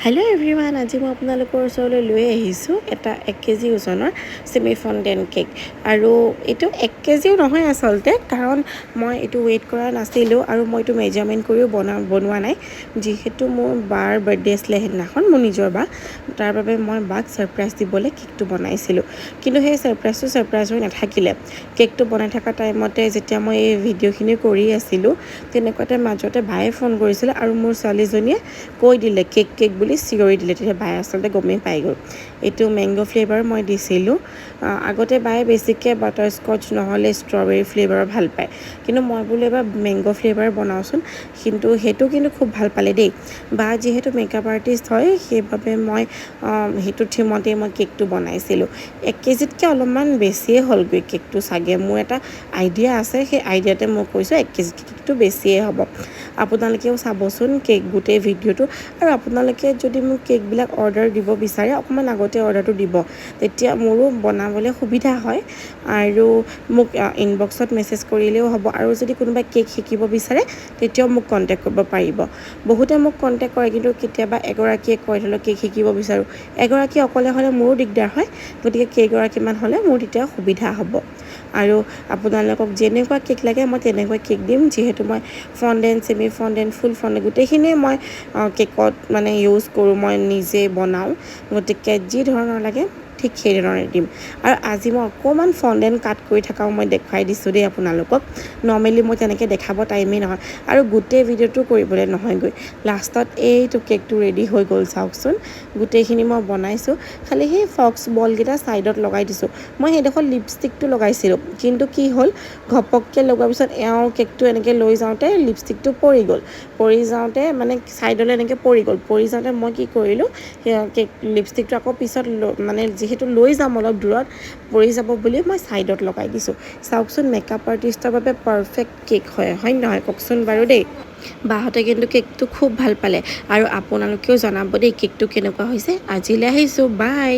Hello' everyone, আজি মই আপোনালোকৰ ওচৰলৈ লৈ আহিছোঁ এটা 1 কেজি ওজনৰ চেমি ফণ্ডেণ্ট কেক। আৰু এইটো 1 কেজিও নহয় আচলতে, কাৰণ মই এইটো ৱেইট কৰা নাছিলোঁ আৰু মই এইটো মেজাৰমেণ্ট কৰিও বনোৱা নাই, যিহেতু মোৰ বাৰ বাৰ্থডে আছিলে সেইদিনাখন, মোৰ নিজৰ বা। তাৰ বাবে মই বাক ছাৰপ্ৰাইজ দিবলৈ কেকটো বনাইছিলোঁ। কিন্তু সেই ছাৰপ্ৰাইজ হৈ নাথাকিলে। কেকটো বনাই থকা টাইমতে যেতিয়া মই এই ভিডিঅ'খিনি কৰি আছিলোঁ, তেনেকুৱাতে মাজতে বায়ে ফোন কৰিছিলে আৰু মোৰ ছোৱালীজনীয়ে কৈ দিলে কেক বুলি চিঞৰি দিলে। তেতিয়া বায়ে আচলতে গমেই পাই গ'ল। এইটো মেংগ' ফ্লেভাৰ মই দিছিলোঁ। আগতে বায়ে বেছিকৈ বাটাৰস্কচ নহ'লে ষ্ট্ৰবেৰী ফ্লেভাৰৰ ভাল পায়, কিন্তু মই বোলো এবাৰ মেংগ' ফ্লেভাৰ বনাওঁচোন। কিন্তু সেইটো খুব ভাল পালে দেই। বা যিহেতু মেকআপ আৰ্টিষ্ট হয়, সেইবাবে মই সেইটো থিমতেই মই কেকটো বনাইছিলোঁ। 1 কেজিতকৈ অলপমান বেছিয়ে হ'লগৈ কেকটো চাগে। মোৰ এটা আইডিয়া আছে, সেই আইডিয়াতে মই কৈছোঁ 1 কেজিতকৈ কেকটো বেছিয়ে হ'ব। আপোনালোকেও চাবচোন গোটেই ভিডিঅ'টো। আৰু আপোনালোকে যদি মোক কেকবিলাক অৰ্ডাৰ দিব বিচাৰে, অকণমান আগতে অৰ্ডাৰটো দিব, তেতিয়া মোৰো বনাবলৈ সুবিধা হয়। আৰু মোক ইনবক্সত মেছেজ কৰিলেও হ'ব। আৰু যদি কোনোবাই কেক শিকিব বিচাৰে, তেতিয়াও মোক কণ্টেক্ট কৰিব পাৰিব। বহুতে মোক কণ্টেক্ট কৰে, কিন্তু কেতিয়াবা এগৰাকীয়ে কয় ধৰি লওক কেক শিকিব বিচাৰোঁ। এগৰাকী অকলে হ'লে মোৰো দিগদাৰ হয়, গতিকে কেইগৰাকীমান হ'লে মোৰ তেতিয়া সুবিধা হ'ব। আৰু আপোনালোকক যেনেকুৱা কেক লাগে মই তেনেকুৱা কেক দিম, যিহেতু মই ফণ্ডেণ্ট, চেমি ফণ্ডেণ্ট, ফুল ফণ্ডেণ্ট গোটেইখিনিয়ে মই কেকত ইউজ কৰোঁ, মই নিজে বনাওঁ। গতিকে যি ধৰণৰ লাগে ঠিক সেই ধৰণে দিম। আৰু আজি মই অকণমান ফণ্ডেণ্ট কাট কৰি থকাও মই দেখুৱাই দিছোঁ দেই আপোনালোকক। নৰ্মেলি মই তেনেকৈ দেখাব টাইমেই নহয়, আৰু গোটেই ভিডিঅ'টো কৰিবলৈ নহয়গৈ। লাষ্টত এইটো কেকটো ৰেডি হৈ গ'ল, চাওকচোন। গোটেইখিনি মই বনাইছোঁ, খালি সেই ফক্স বলকেইটা ছাইডত লগাই দিছোঁ। মই সেইডোখৰ লিপষ্টিকটো লগাইছিলোঁ, কিন্তু কি হ'ল, ঘপককৈ লগোৱাৰ পিছত কেকটো এনেকৈ লৈ যাওঁতে লিপষ্টিকটো পৰি গ'ল। পৰি যাওঁতে ছাইডলৈ এনেকৈ পৰি গ'ল। পৰি যাওঁতে মই কি কৰিলোঁ, লিপষ্টিকটো আকৌ পিছত যিহেতু লৈ যাম অলপ দূৰত, পৰি যাব বুলি মই ছাইডত লগাই দিছোঁ। চাওকচোন, মেকআপ আৰ্টিষ্টৰ বাবে পাৰফেক্ট কেক হয় নহয় কওকচোন বাৰু দেই। বাহঁতে কিন্তু কেকটো খুব ভাল পালে। আৰু আপোনালোকেও জনাব দেই কেকটো কেনেকুৱা হৈছে। আজিলৈ আহিছোঁ, বাই।